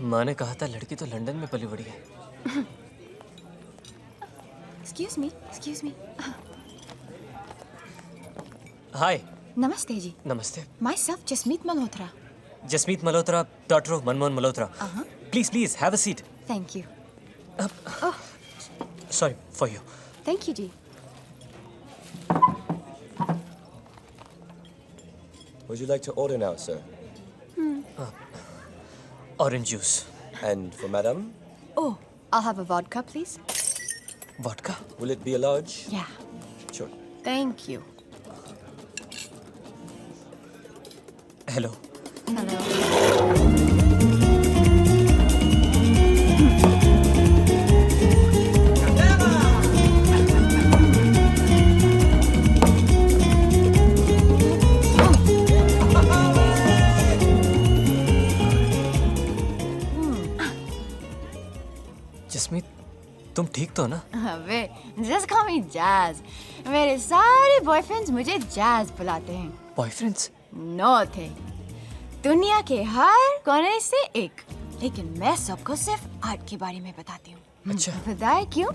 माँ ने कहा था लड़की तो लंदन में पली बड़ी है। Excuse me. हाय। नमस्ते जी. नमस्ते। Myself, Jasmeet Malhotra. Jasmeet Malhotra, daughter of Manmohan Malhotra. Please have a seat. Thank you. Sorry for you. Thank you, जी. Would you like to order now, sir? Orange juice. And for madam, Oh, I'll have a vodka, please. Vodka. will it be a large? Yeah. Sure. Thank you. Hello. Hello. Jasmeet तुम ठीक तो हो ना? अबे, just call me Jazz. मेरे सारे boyfriends मुझे jazz बुलाते हैं. बॉयफ्रेंड्स? नो थे. दुनिया के हर कोने से एक. लेकिन मैं सबको सिर्फ आर्ट के बारे में बताती हूँ. अच्छा। बताए क्यों?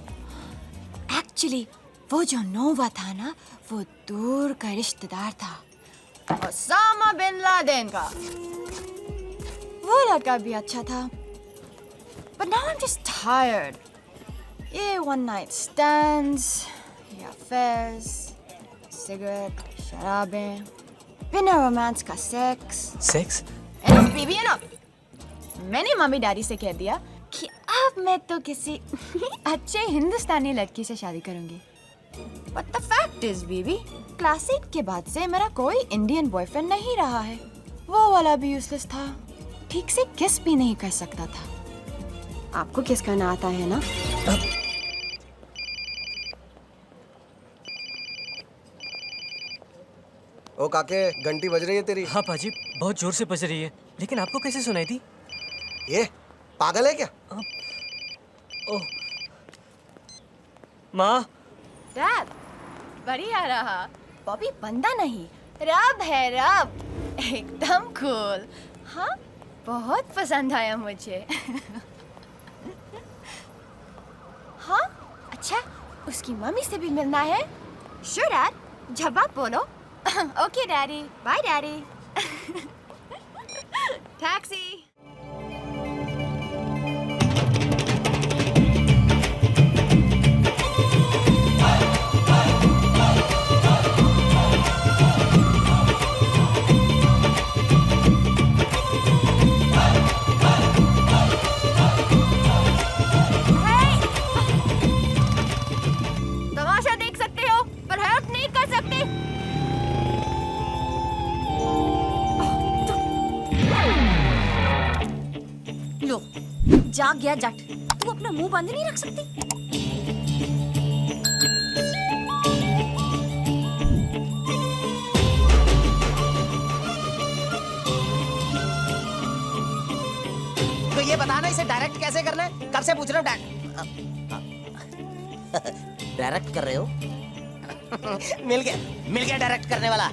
एक्चुअली वो जो नोवा था ना, वो दूर का रिश्तेदार था. ओसामा बिन लादेन का. वो लड़का भी अच्छा था. But now I'm just tired. ये one night stands, ये affairs, cigarette, शराबें, बिना रोमांस का सेक्स. सेक्स? बीबी है ना? मैंने मम्मी डैडी से कह दिया कि अब मैं तो किसी अच्छे हिंदुस्तानी लड़की से शादी करूंगी. But the fact is, बीबी, क्लास 8 के बाद से मेरा कोई इंडियन बॉयफ्रेंड नहीं रहा है. वो वाला भी यूजलेस था. ठीक से किस भी नहीं कर सकता था. आपको किस करना आता है ना? ओ काके, घंटी बज रही है तेरी. हाँ पाजी, बहुत जोर से बज रही है। लेकिन आपको कैसे सुनाई दी? ये पागल है क्या? ओह माँ। डैड, बढ़िया रहा. बॉबी बंदा नहीं, रब है रब. एकदम कूल. हाँ, बहुत पसंद आया मुझे. हाँ, अच्छा, उसकी मम्मी से भी मिलना है. श्योर डैड, जब आप बोलो. Okay daddy, bye daddy. Taxi. तमाशा देख सकते हो, पर हेल्प नहीं कर सकते. लो, जाग गया जट. तू अपना मुंह बंद नहीं रख सकती? तो ये बताना इसे डायरेक्ट कैसे करना है? कब से पूछ रहा हूँ. डायरेक्ट कर रहे हो? मिल गया डायरेक्ट करने वाला.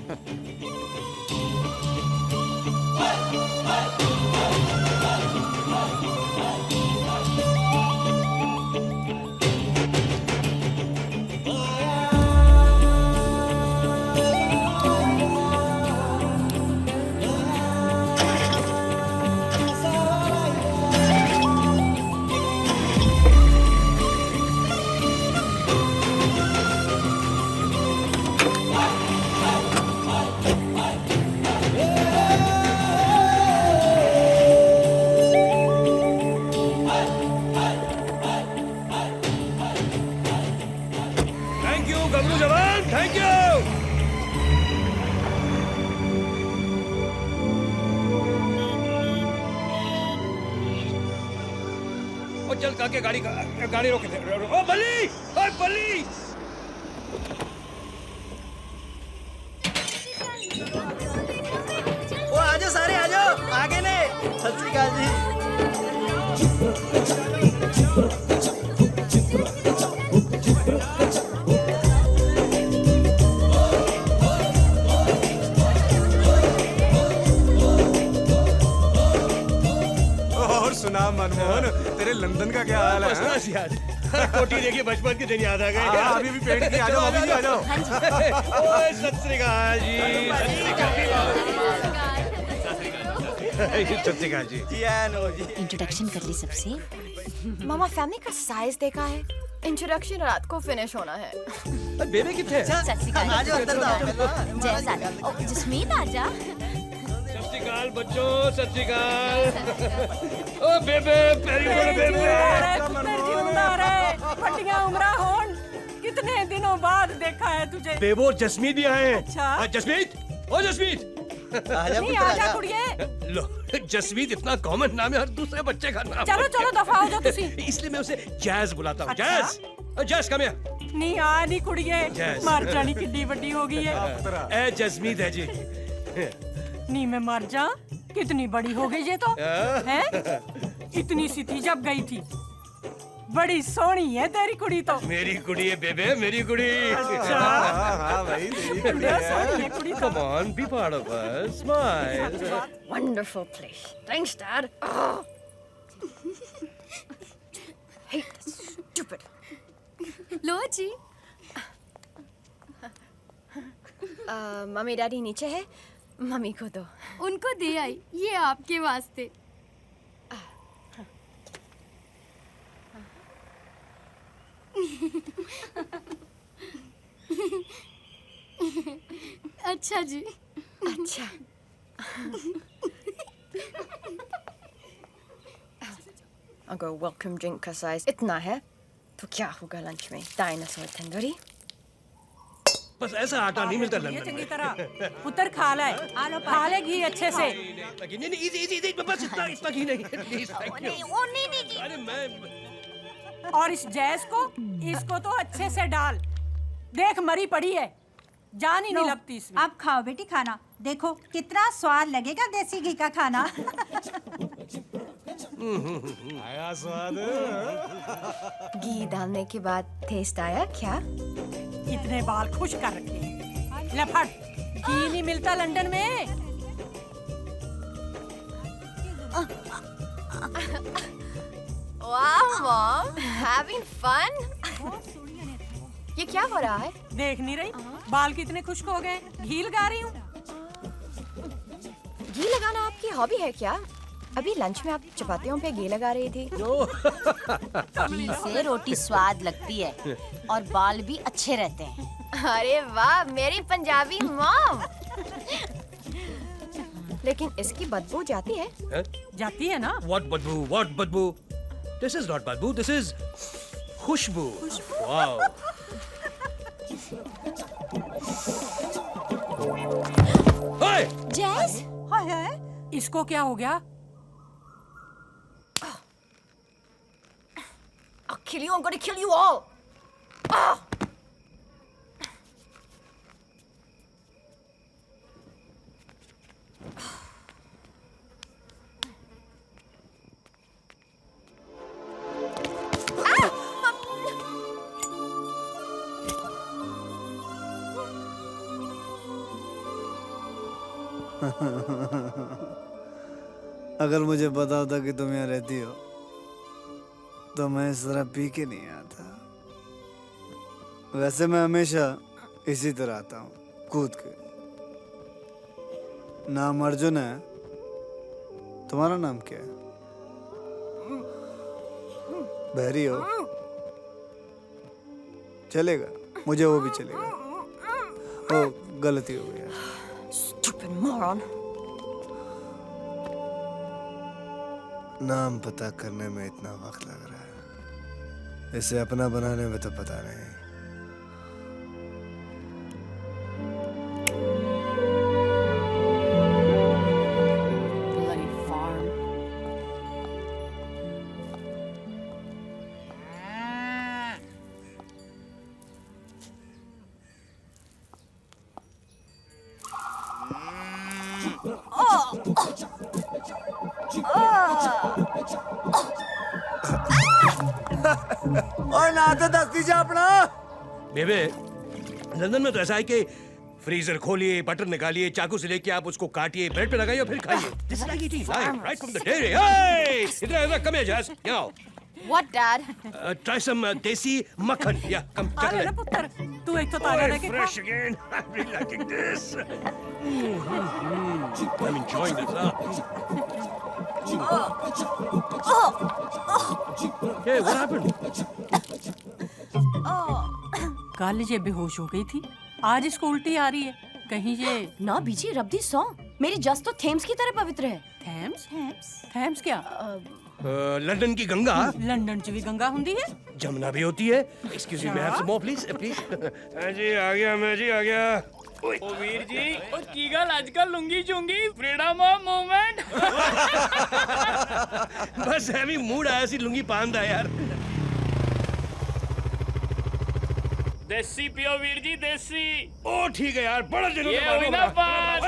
थैंक यू गबरू जवान, थैंक यू. ओ चल काके, गाड़ी रोके थे. ओ बली, ओए बली. ओ आजो सारे आजो, आगे ने. सत श्री अकाल जी. सुना मनमोहन, तेरे लंदन का क्या हाल है? बस यार, कोठी देखिए बचपन के दिन याद आ गए। हाँ, अभी भी पेट की आ जाओ, अभी भी आ जाओ। ओए सत श्री अकाल जी, सत श्री अकाल जी। इंट्रोडक्शन कर ली सबसे। मामा फैमिली का साइज देखा है? इंट्रोडक्शन रात को फिनिश होना है। बेबे कितने हैं? सत श्री अकाल। आ जाओ अंदर तो आओ ना। जय साला। ओ, जसमीत आजा। सत श्री अकाल बच्चों, सत श्री अकाल। ओ बेबे, पेरी बोल बेबे। पट्टियां उमरा होन, कितने दिनों बाद देखा है तुझे। बेबो और जसमीत भी आए हैं। अच्छा। जसमीत, ओ जसमीत। आजा नहीं पुत्र, आजा आजा। कुड़िए। लो, जसमीत इतना कॉमन नाम है, हर दूसरे बच्चे का नाम। चलो चलो दफा हो जाओ तुसी। इसलिए मैं उसे जैज बुलाता हूँ। अच्छा? Jazz, jazz come here. नहीं आ नहीं कुड़िए, Yes. मर जानी किड्डी वड्डी हो गई है। ए जसमीत है जी। नहीं मैं मर जा, कितनी बड़ी हो गई ये तो है। इतनी सी थी जब गई थी। बड़ी सोहनी है तेरी कुड़ी तो। मेरी कुड़ी है बेबे, मेरी कुड़ी। हाँ भाई, तेरी बड़ी सोहनी है कुड़ी तो। Come on, be part of us. Smile. Wonderful place. Thanks, Dad. Oh. Hate this stupid. लो जी। मम्मी डैडी नीचे है, मम्मी को दो। उनको दे आई, ये आपके वास्ते। अच्छा जी। अच्छा। अगर वेलकम ड्रिंक का साइज इतना है तो क्या होगा लंच में? डायनासोर तंदूरी। बस ऐसा आटा नहीं मिलता लंदन चंगी में। तरह पुत्र खा ले, खा ले घी अच्छे से। नहीं नहीं, इजी इजी इजी, बस इतना घी नहीं। Please, thank you. अरे मैं और इस जैस को, इसको तो अच्छे से डाल। देख मरी पड़ी है, जान ही नहीं लगती इसमें। अब खाओ बेटी खाना, देखो कितना स्वाद लगेगा देसी घी का खाना। आया स्वाद। घी डालने के बाद टेस्ट आया क्या? इतने बाल खुश कर रखे हैं। लफट, घी नहीं मिलता लंदन में। Wow, Mom, having fun? ये क्या हो रहा है? देख नहीं रही बाल कितने खुश्क हो गए। घी लगा रही हूँ। घी लगाना आपकी हॉबी है क्या? अभी लंच में आप चपातियों पे घी लगा रही थी। घी से रोटी स्वाद लगती है और बाल भी अच्छे रहते हैं। अरे वाह, मेरी पंजाबी मॉम। लेकिन इसकी बदबू जाती है। जाती है ना। What बदबू? What बदबू? This is not बदबू, this is Khushboo. Wow. Hey! जैस, हाय हाय, इसको क्या हो गया? I'll kill you, I'm gonna kill you all. अगर मुझे पता होता कि तुम यहाँ रहती हो तो मैं इस तरह पी के नहीं आता। वैसे मैं हमेशा इसी तरह आता हूँ, कूद के। नाम अर्जुन है, तुम्हारा नाम क्या है? बहरी हो? चलेगा, मुझे वो भी चलेगा। ओ, गलती हो गई। Stupid moron. नाम पता करने में इतना वक्त लग रहा है, इसे अपना बनाने में तो पता नहीं। Bloody farm. और नाते दस्ती जा अपना। बेबे, लंदन में तो ऐसा है कि फ्रीजर खोलिए, बटर निकालिए, चाकू से लेके आप उसको काटिए, ब्रेड पे लगाइए और फिर खाइए। This is like eating live right from the dairy. Hey! इधर come here, Jazz. Now, What, Dad? try some desi makhan. Yeah, come. आ ले पुत्र तू एक तो ताजा लेके खा Fresh again. I'm really liking this. I'm enjoying this. Hey, what happened? कल ये बेहोश हो गई थी आज इसको उल्टी आ रही है कहीं ये ना बीजी रब्दी सौ मेरी जस तो थेम्स की तरह पवित्र है। थैम्स थैम्स क्या लंदन की गंगा लंदन च भी गंगा हुंदी है जमुना भी होती है। Excuse me, may I have some more, please? Please. हाँ जी, आ गया मैं जी, आ गया। ओ वीर जी ओ की गल आजकल लुंगी चुंगी फ्रीडम ऑफ मूवमेंट बस ਐਵੇਂ मूड आया सी लुंगी पांदा यार। देसी पियो वीर जी देसी ओ ठीक है यार, बड़ा दिनों ये हुई ना बात।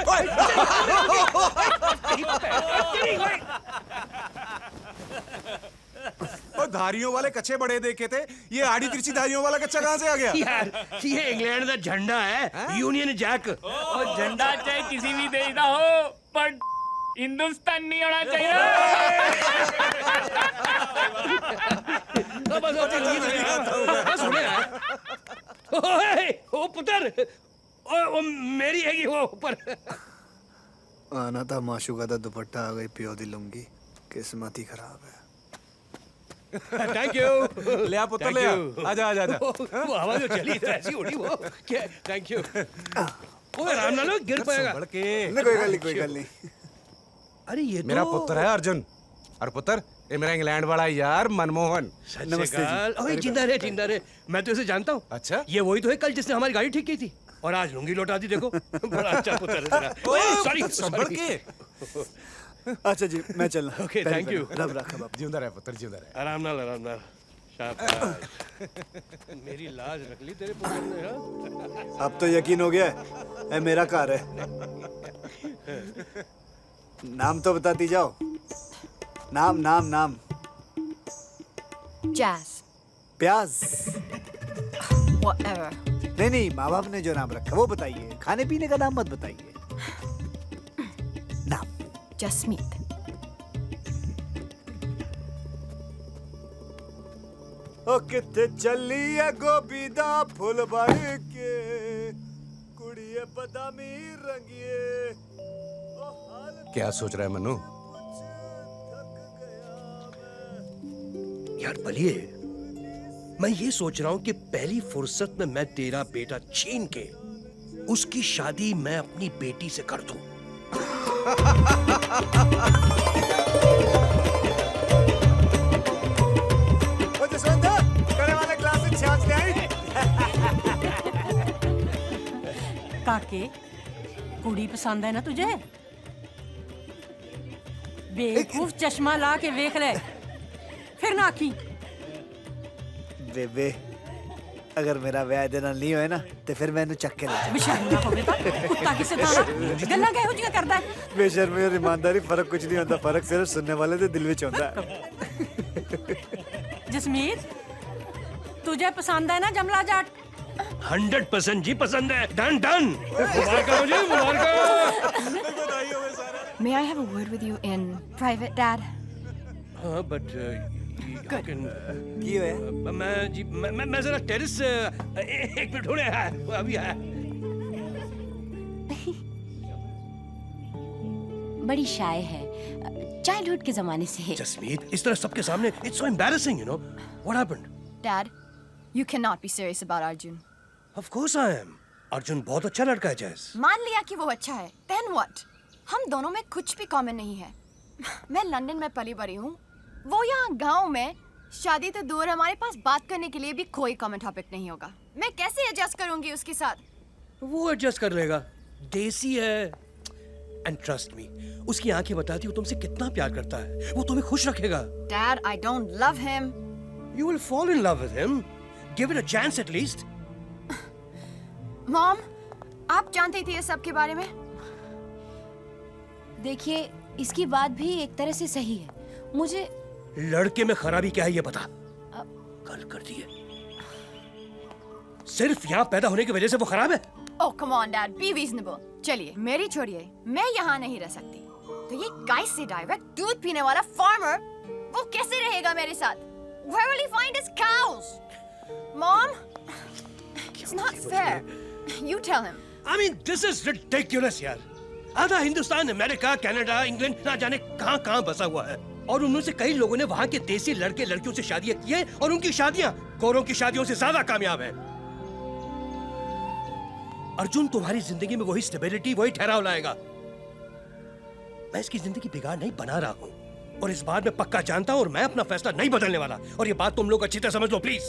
और धारियों वाले कच्चे बड़े देखे थे, ये आड़ी तिरछी धारियों वाला कच्चा कहाँ से आ गया? यार ये इंग्लैंड का झंडा है, यूनियन जैक। और झंडा चाहे किसी भी देश का हो पर हिंदुस्तान नहीं होना चाहिए। ओ पुत्र ओ मेरी हैगी वो ऊपर। आना था माशूका दा दुपट्टा आ गई पियो दी लुंगी किस्मत ही खराब है। Thank you. ले आ पुत्र ले आ, आजा आजा आजा। वो हवा जो चली तो ऐसी उड़ी वो। क्या थैंक यू। ओए राम नालो गिर पाएगा। संभल के। कोई गल नहीं। अरे ये मेरा तो पुत्र है अर्जुन और पुत्र ये मेरा इंग्लैंड वाला यार मनमोहन। नमस्ते जी। ओए जिंदा रहे मैं तो इसे जानता हूँ। अच्छा ये वही तो है कल जिसने हमारी गाड़ी ठीक की थी और आज लुंगी लौटा दी। देखो बड़ा अच्छा पुत्र है तेरा। सॉरी संभल के। अच्छा जी मैं चल रहा। Okay thank you. रब रखा बाप। जिंदा रहे पुत्र जिंदा रहे। आराम नाल शाबाश। मेरी लाज रख ली तेरे पुत्र ने। हाँ? अब तो यकीन हो गया है मेरा कार है। नाम तो बताती जाओ। नाम नाम नाम। Jazz. प्याज। Whatever. नहीं माँ बाप ने जो नाम रखा वो बताइए, खाने पीने का नाम मत बताइए। नाम Jasmeet. ओ किथे चली है गोभी दा फुल भर के कुड़िए बदामी रंगिए। क्या सोच रहा है मनु? यार बलिए मैं ये सोच रहा हूँ कि पहली फुर्सत में मैं तेरा बेटा छीन के उसकी शादी मैं अपनी बेटी से कर दूं। काके कुड़ी पसंद है ना तुझे बेवकूफ चश्मा ला के वेख ले फिर ना आखी बेबे अगर मेरा ब्याह ਇਹਦੇ ਨਾਲ नहीं होए ना तो फिर मैं चक के ले बेशर्म ना होवे तां कुत्ता किसे ताना गल्लां किहो जिहियां करदा है बेशर्मी और ईमानदारी फर्क कुछ नहीं होता, फर्क सिर्फ सुनने वाले के दिल में होता है। जसमीत तुझे पसंद है ना जमला जाट? 100% जी पसंद है। Done done. मुबारक हो जी, मुबारक। May I have a word with you in private, Dad? हाँ बट Good. की है? मैं जरा टेरेस एक मिनट होने आया अभी आया। बड़ी शाय है चाइल्डहुड के जमाने से है। जसमीत इस तरह सबके सामने it's so embarrassing you know. What happened? Dad, you cannot be serious about Arjun. Of course I am. Arjun बहुत अच्छा लड़का है जैस। मान लिया कि वो अच्छा है, then what? हम दोनों में कुछ भी कॉमन नहीं है। मैं लंदन में पली बड़ी हूँ, वो यहाँ गांव में। शादी तो दूर, हमारे पास बात करने के लिए भी कोई कॉमन टॉपिक नहीं होगा। मैं कैसे एडजस्ट करूंगी उसके साथ? वो एडजस्ट कर लेगा, देसी है। एंड ट्रस्ट मी, उसकी आंखें बताती वो तुमसे कितना प्यार करता है। वो तुम्हें खुश रखेगा। Dad, I don't love him. You will fall in love with him. Give it a chance at least. Mom, आप जानती थी ये सब के बारे में? देखिए इसकी बात भी एक तरह से सही है। मुझे लड़के में खराबी क्या है ये बता। गल कर दी है। सिर्फ यहाँ पैदा होने की वजह से वो खराब है? Oh, come on, Dad, be reasonable. चलिए, मेरी छोड़िए, मैं यहाँ नहीं रह सकती। तो ये गाय से डायरेक्ट दूध पीने वाला फार्मर वो कैसे रहेगा मेरे साथ? Where will he find his cows? Mom, it's not fair. You tell him. I mean, this is ridiculous, यार. आधा हिंदुस्तान, अमेरिका, कनाडा, इंग्लैंड, ना जाने कहाँ बसा हुआ है. और उनमें से कई लोगों ने वहाँ के देसी लड़के लड़कियों से शादियाँ की हैं और उनकी शादियाँ गोरों की शादियों से ज्यादा कामयाब हैं. अर्जुन, तुम्हारी जिंदगी में वही स्टेबिलिटी, वही ठहराव लाएगा. मैं इसकी जिंदगी बिगाड़ नहीं बना रहा हूँ और इस बार मैं पक्का जानता हूँ और मैं अपना फैसला नहीं बदलने वाला. और ये बात तुम लोग अच्छी तरह समझ लो प्लीज.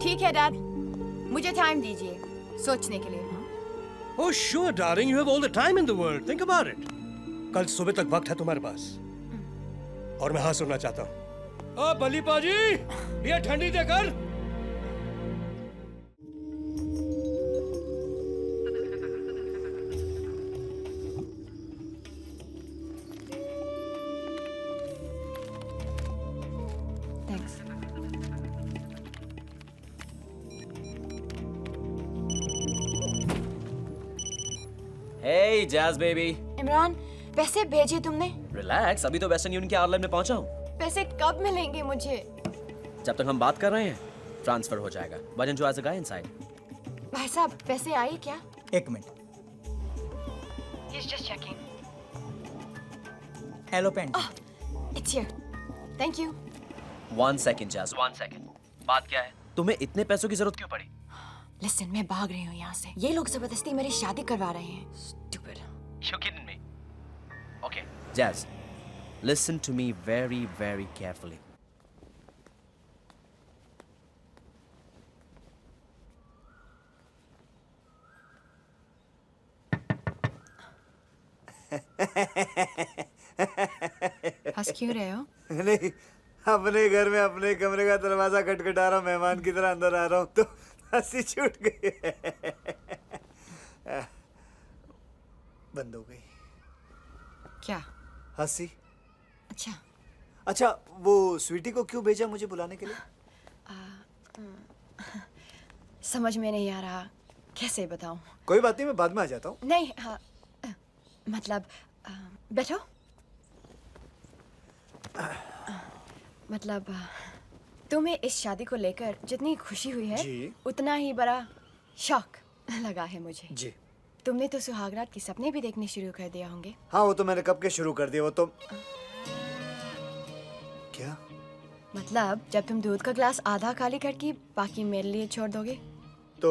ठीक है डैड, मुझे टाइम दीजिए सोचने के लिए. Oh sure, darling, you have all the time in the world. Think about it. कल सुबह तक वक्त है तुम्हारे पास. और मैं हाँ सुनना चाहता हूँ. बली पाजी, ये ठंडी देकर. Thanks. Hey, Jazz baby. Imran, पैसे भेजे तुमने? Relax, अभी तो वेस्टर्न यूनियन के आउटलेट में पहुंचा हूँ. पैसे कब मिलेंगे मुझे? जब तक हम बात कर रहे हैं, ट्रांसफर हो जाएगा. Why don't you ask the guy inside? भाई साहब, पैसे आए क्या? एक minute. He's just checking. Hello पेंट. It's here. Thank you. 1 second, Jazz. 1 second. बात क्या है? तुम्हें इतने पैसों की जरूरत क्यों पड़ी? Listen, मैं भाग रही हूँ यहाँ से. ये लोग जबरदस्ती मेरी शादी करवा रहे हैं. Stupid. You kidding me? Okay, Jazz. Listen to me very, very carefully. हंस क्यों रहे हो? नहीं, अपने घर में अपने कमरे का दरवाजा खटखटा रहा हूँ, मेहमान की तरह अंदर आ रहा हूँ तो हंसी छूट गई. बंद हो गई. क्या? हंसी. अच्छा, वो स्वीटी को क्यों भेजा मुझे बुलाने के लिए? समझ में नहीं आ रहा. कैसे बताऊं? कोई बात नहीं, मैं बाद में आ जाता हूँ. नहीं, मतलब बैठो. मतलब तुम्हें इस शादी को लेकर जितनी खुशी हुई है जी. उतना ही बड़ा शौक लगा है मुझे. जी. तुमने तो सुहागरात के सपने भी देखने शुरू कर दिया होंगे. हाँ, वो तो मैंने कब के शुरू कर दिए. वो तो क्या मतलब जब तुम दूध का ग्लास आधा खाली करके बाकी मेरे लिए छोड़ दोगे? तो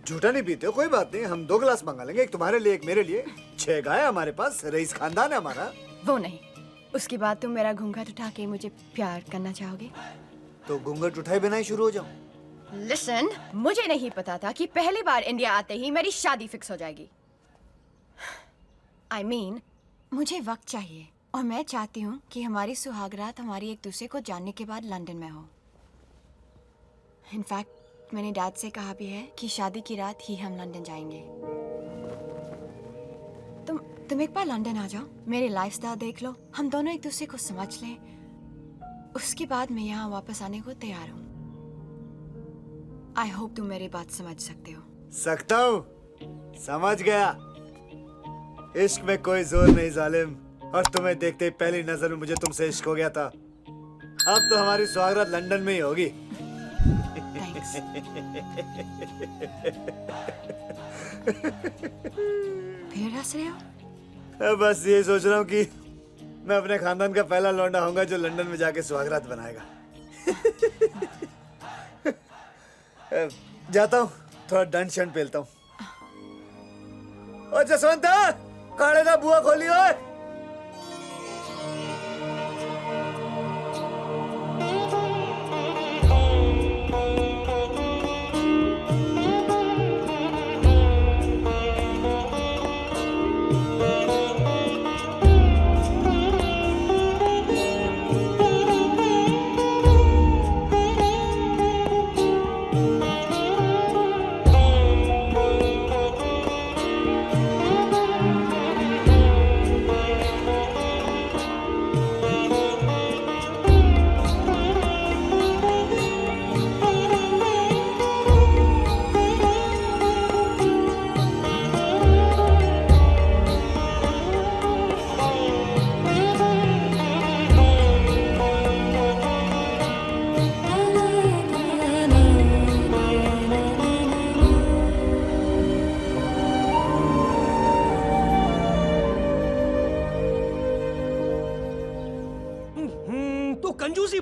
झूठा नहीं पीते हो, कोई बात नहीं, हम 2 गिलास मंगा लेंगे, एक तुम्हारे लिए एक मेरे लिए. 6 गाय हमारे पास, रईस खानदान है हमारा. वो नहीं, उसके बाद तुम मेरा घूंघट उठा के मुझे प्यार करना चाहोगे? तो घूंघट उठाए बिना ही शुरू हो जाऊं? लिसन, मुझे नहीं पता था कि पहली बार इंडिया आते ही मेरी शादी फिक्स हो जाएगी. I mean, मुझे वक्त चाहिए और मैं चाहती हूँ कि हमारी सुहागरात हमारी एक दूसरे को जानने के बाद लंदन में हो. इनफैक्ट मैंने डैड से कहा भी है कि शादी की रात ही हम लंदन जाएंगे. तुम एक बार लंदन आ जाओ, मेरी लाइफस्टाइल देख लो, हम दोनों एक दूसरे को समझ लें. उसके बाद मैं यहाँ वापस आने को तैयार हूँ. आई होप तुम मेरी बात समझ सकते हो. सकता हूँ, समझ गया. इश्क में कोई जोर नहीं जालिम, और तुम्हें देखते ही पहली नजर में मुझे तुमसे इश्क हो गया था. अब तो हमारी सुहागरात लंदन में ही होगी. थैंक्स. फिर हंस रहे हो? बस ये सोच रहा हूँ कि मैं अपने खानदान का पहला लौंडा होऊंगा जो लंदन में जाके सुहागरात बनाएगा. जाता हूँ, थोड़ा डंड शंड पेलता हूँ. ओ जसवंत, काढ़े का बुआ खोली ओए.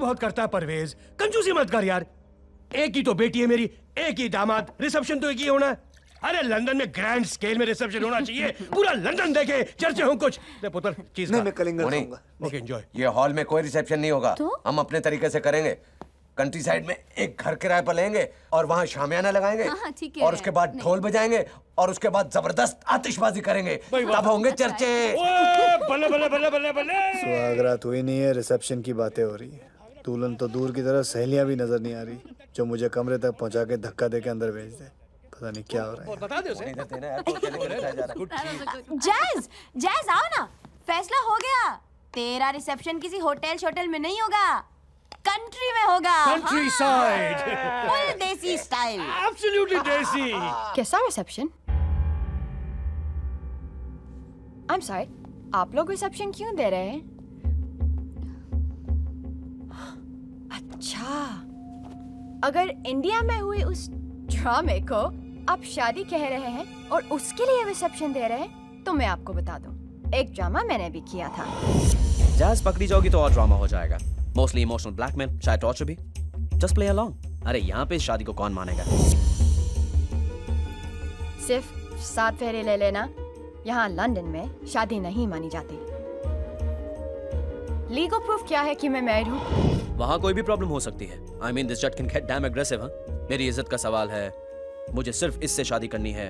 बहुत करता है परवेज, कंजूसी मत कर यार। एक ही तो बेटी है मेरी, एक ही दामाद, रिसेप्शन तो एक ही होना है। अरे लंदन में ग्रैंड स्केल में रिसेप्शन होना चाहिए, पूरा लंदन देखे, चर्चे हो कुछ। ले पुत्र चीज नहीं, मैं कलिंगर नहीं। खाऊंगा। Okay enjoy. ये हॉल में कोई रिसेप्शन नहीं होगा, हम अपने तरीके से करेंगे। कंट्री साइड में एक घर किराए पर लेंगे और वहाँ शामियाना लगाएंगे, ठीक है। और उसके बाद ढोल बजाएंगे और उसके बाद जबरदस्त आतिशबाजी करेंगे, तब होंगे चर्चे। बल्ले बल्ले बल्ले बल्ले बल्ले। सुहागरात हुई नहीं है, रिसेप्शन की बातें हो रही है। दुल्हन तो दूर की तरह सहेलियां भी नजर नहीं आ रही, जो मुझे कमरे तक पहुंचा के धक्का दे के अंदर भेज दे। पता नहीं क्या हो रहा है। बता दे उसे। जैज जैज आओ ना, फैसला हो गया। तेरा रिसेप्शन किसी होटल में नहीं होगा, कंट्री में होगा। कंट्री साइड, फुल देसी स्टाइल, एब्सोल्युटली देसी। कैसा रिसेप्शन? आई एम सॉरी, आप लोग रिसेप्शन क्यों दे रहे हैं? अच्छा, अगर इंडिया में हुए उस ड्रामे को आप शादी कह रहे हैं और उसके लिए रिसेप्शन दे रहे हैं, तो मैं आपको बता दूं, एक ड्रामा मैंने भी किया था। जैज पकड़ी जाओगी तो और ड्रामा हो जाएगा, मोस्टली इमोशनल ब्लैकमेल, शायद टॉर्चर भी। Just play along. अरे यहाँ पे इस शादी को कौन मानेगा? सिर्फ 7 फेरे ले लेना, यहाँ लंदन में शादी नहीं मानी जाती। लीगल प्रूफ क्या है कि मैं मैरिड हूँ? वहाँ कोई भी प्रॉब्लम हो सकती है। I mean, this judge can get damn aggressive, हाँ? मेरी इज्जत का सवाल है, मुझे सिर्फ इससे शादी करनी है।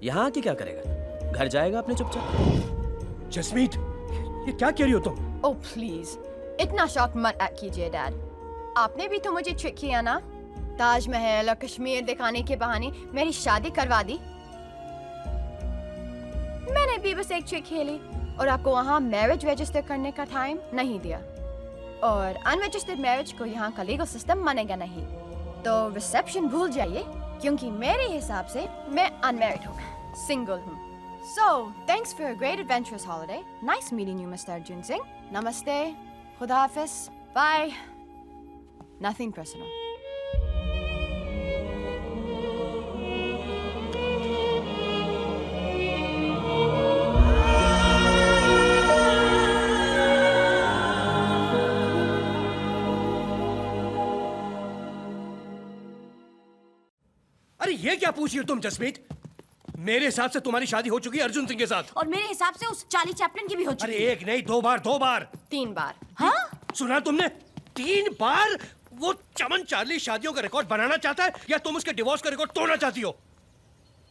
यहाँ आके क्या करेगा? घर जाएगा अपने चुपचाप। जसमीत, ये क्या कह रही हो तुम? ओह प्लीज, इतना शौक मत कीजिए डैड। आपने भी तो मुझे ट्रिक किया ना, ताजमहल और कश्मीर दिखाने के बहाने मेरी शादी करवा दी। मैंने भी बस एक ट्रिक खेली और आपको वहाँ मैरिज रजिस्टर करने का टाइम नहीं दिया, और अनरजिस्टर्ड मैरिज को यहाँ का लीगल सिस्टम मानेगा नहीं। तो रिसेप्शन भूल जाइए, क्योंकि मेरे हिसाब से मैं अनमैरिड हूँ, सिंगल हूँ। So, thanks for a great adventurous holiday. Nice meeting you, Mr. Arjun Singh. Namaste. Khuda Hafiz. Bye. Nothing personal. अरे ये क्या पूछ रही हो तुम जसमीत? मेरे हिसाब से तुम्हारी शादी हो चुकी है अर्जुन सिंह के साथ। और मेरे हिसाब से उस चार्ली चैपलिन की भी हो चुकी अरे एक नहीं, 2 बार, 2 बार, 3 बार। हाँ? सुना तुमने? 3 बार? वो चमन चार्ली शादियों का रिकॉर्ड बनाना चाहता है या तुम उसके डिवोर्स का रिकॉर्ड तोड़ना चाहती हो?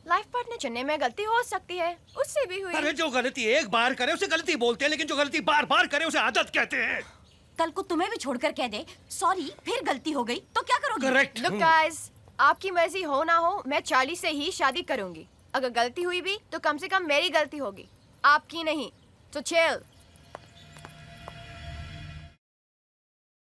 लाइफ पार्टनर चुनने में गलती हो सकती है, उससे भी हुई। अरे जो गलती एक बार करे उसे गलती बोलते हैं, लेकिन जो गलती बार बार करे उसे आदत कहते हैं। कल को तुम्हें भी छोड़कर कह दे सॉरी, फिर गलती हो गई तो क्या करोगे? करेक्ट। Look guys, आपकी मर्जी हो ना हो, मैं चार्ली से ही शादी करूंगी। अगर गलती हुई भी तो कम से कम मेरी गलती होगी, आपकी नहीं। तो चिल।